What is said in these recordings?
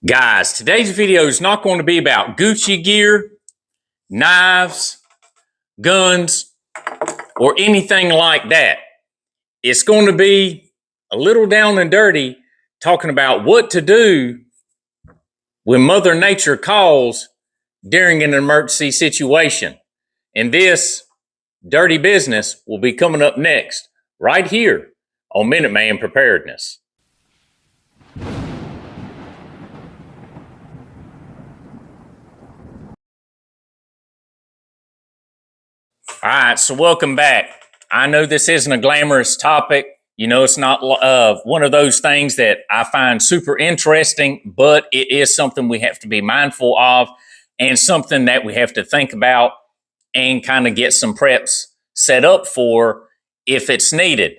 Guys, today's video is not going to be about Gucci gear, knives, guns, or anything like that. It's going to be a little down and dirty, talking about what to do when Mother Nature calls during an emergency situation. And this dirty business will be coming up next, right here on Minuteman Preparedness. All right, so welcome back. I know this isn't a glamorous topic. You know, it's not one of those things that I find super interesting, but it is something we have to be mindful of and something that we have to think about and kind of get some preps set up for if it's needed.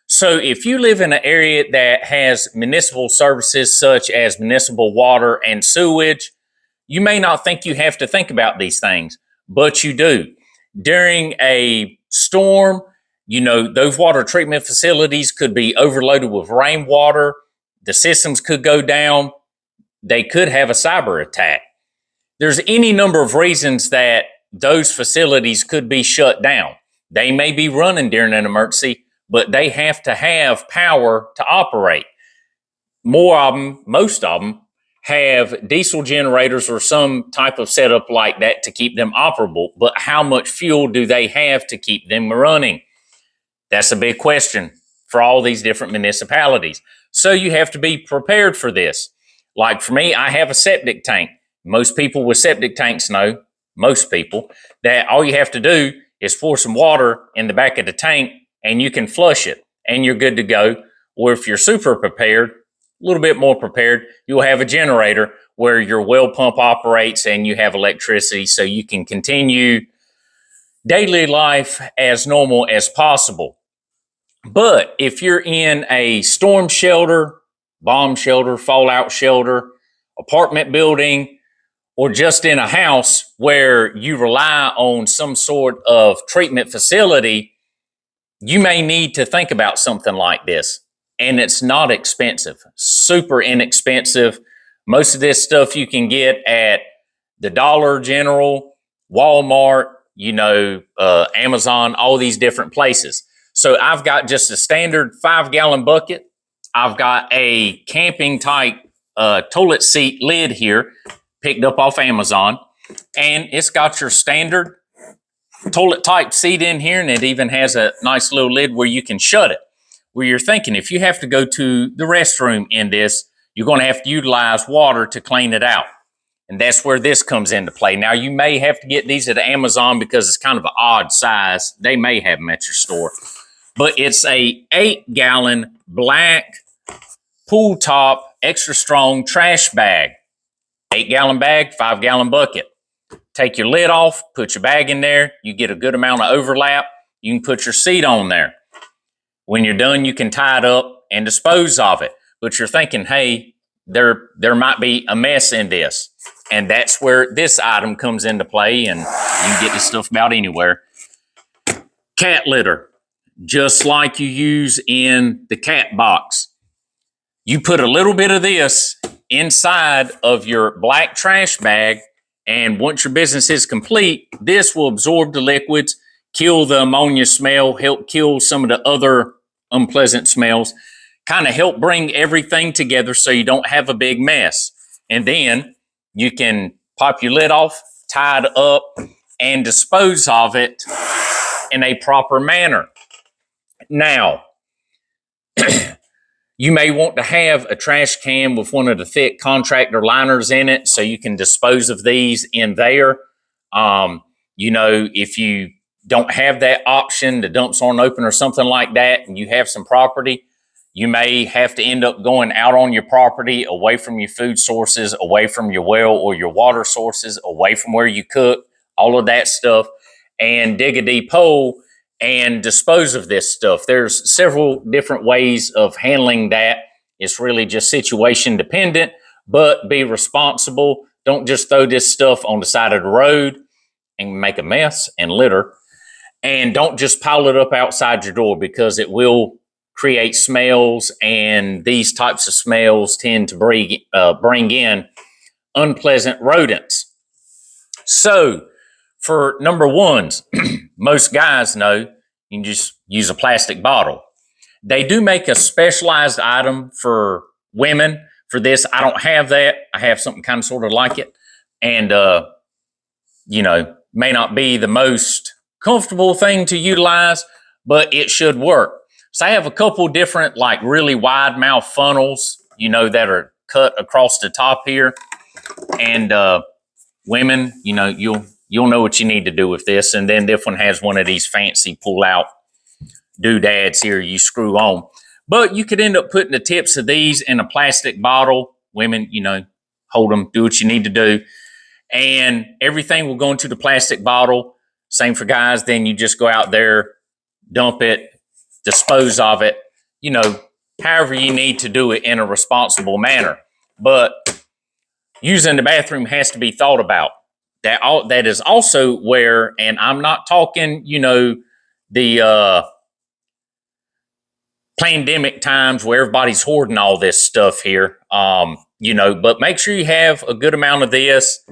So if you live in an area that has municipal services such as municipal water and sewage, you may not think you have to think about these things, but you do. During a storm, you know, those water treatment facilities could be overloaded with rainwater. The systems could go down. They could have a cyber attack. There's any number of reasons that those facilities could be shut down. They may be running during an emergency, but they have to have power to operate. Most of them, have diesel generators or some type of setup like that to keep them operable. But how much fuel do they have to keep them running? That's a big question for all these different municipalities. So you have to be prepared for this. Like for me, I have a septic tank. Most people with septic tanks know, most people, that all you have to do is pour some water in the back of the tank and you can flush it and you're good to go. Or if you're super prepared, a little bit more prepared, you'll have a generator where your well pump operates and you have electricity so you can continue daily life as normal as possible. But if you're in a storm shelter, bomb shelter, fallout shelter, apartment building, or just in a house where you rely on some sort of treatment facility, you may need to think about something like this. And it's not expensive, super inexpensive. Most of this stuff you can get at the Dollar General, Walmart, Amazon, all these different places. So I've got just a standard 5-gallon bucket. I've got a camping type toilet seat lid here, picked up off Amazon. And it's got your standard toilet type seat in here, and it even has a nice little lid where you can shut it. Where you're thinking if you have to go to the restroom in this, you're going to have to utilize water to clean it out. And that's where this comes into play. Now, you may have to get these at Amazon because it's kind of an odd size. They may have them at your store. But it's a 8-gallon black pool top, extra strong trash bag. 8-gallon bag, 5-gallon bucket. Take your lid off, put your bag in there. You get a good amount of overlap. You can put your seat on there. When you're done, you can tie it up and dispose of it. But you're thinking, hey, there might be a mess in this. And that's where this item comes into play, and you can get this stuff about anywhere. Cat litter, just like you use in the cat box. You put a little bit of this inside of your black trash bag, and once your business is complete, this will absorb the liquids, kill the ammonia smell, help kill some of the other unpleasant smells, kind of help bring everything together so you don't have a big mess. And then you can pop your lid off, tie it up, and dispose of it in a proper manner. Now, you may want to have a trash can with one of the thick contractor liners in it so you can dispose of these in there. If you don't have that option, the dumps aren't open or something like that, and you have some property, you may have to end up going out on your property, away from your food sources, away from your well or your water sources, away from where you cook, all of that stuff, and dig a deep hole and dispose of this stuff. There's several different ways of handling that. It's really just situation dependent, but be responsible. Don't just throw this stuff on the side of the road and make a mess and litter. And don't just pile it up outside your door because it will create smells, and these types of smells tend to bring in unpleasant rodents. So for number ones, most guys know you can just use a plastic bottle. They do make a specialized item for women for this. I don't have that. I have something kind of sort of like it. And, may not be the most comfortable thing to utilize, but it should work. So I have a couple different, like really wide mouth funnels, that are cut across the top here. And women, you'll know what you need to do with this. And then this one has one of these fancy pull out doodads here you screw on. But you could end up putting the tips of these in a plastic bottle. Women, hold them, do what you need to do. And everything will go into the plastic bottle. Same for guys. Then you just go out there, dump it, dispose of it, however you need to do it in a responsible manner. But using the bathroom has to be thought about. That is also where, and I'm not talking, the pandemic times where everybody's hoarding all this stuff here, but make sure you have a good amount of this,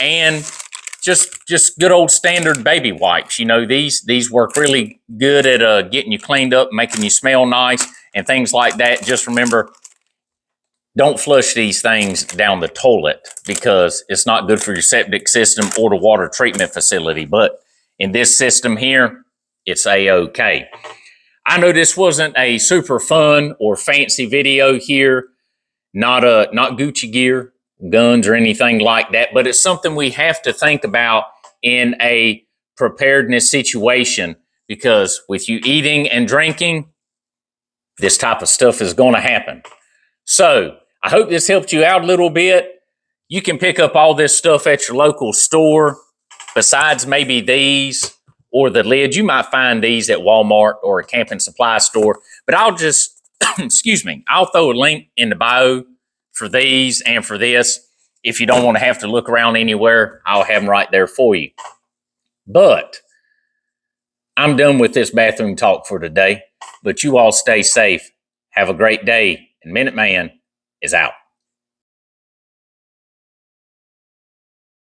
and just good old standard baby wipes. These work really good at getting you cleaned up, making you smell nice, and things like that. Just remember, don't flush these things down the toilet because it's not good for your septic system or the water treatment facility. But in this system here, it's A-OK. I know this wasn't a super fun or fancy video here, not Gucci gear, guns, or anything like that, but it's something we have to think about in a preparedness situation, because with you eating and drinking, this type of stuff is going to happen. So I hope this helped you out a little bit. You can pick up all this stuff at your local store. Besides maybe these or the lids, you might find these at Walmart or a camping supply store. But I'll just, I'll throw a link in the bio for these and for this. If you don't want to have to look around anywhere, I'll have them right there for you. But I'm done with this bathroom talk for today. But you all stay safe. Have a great day. And Minuteman is out.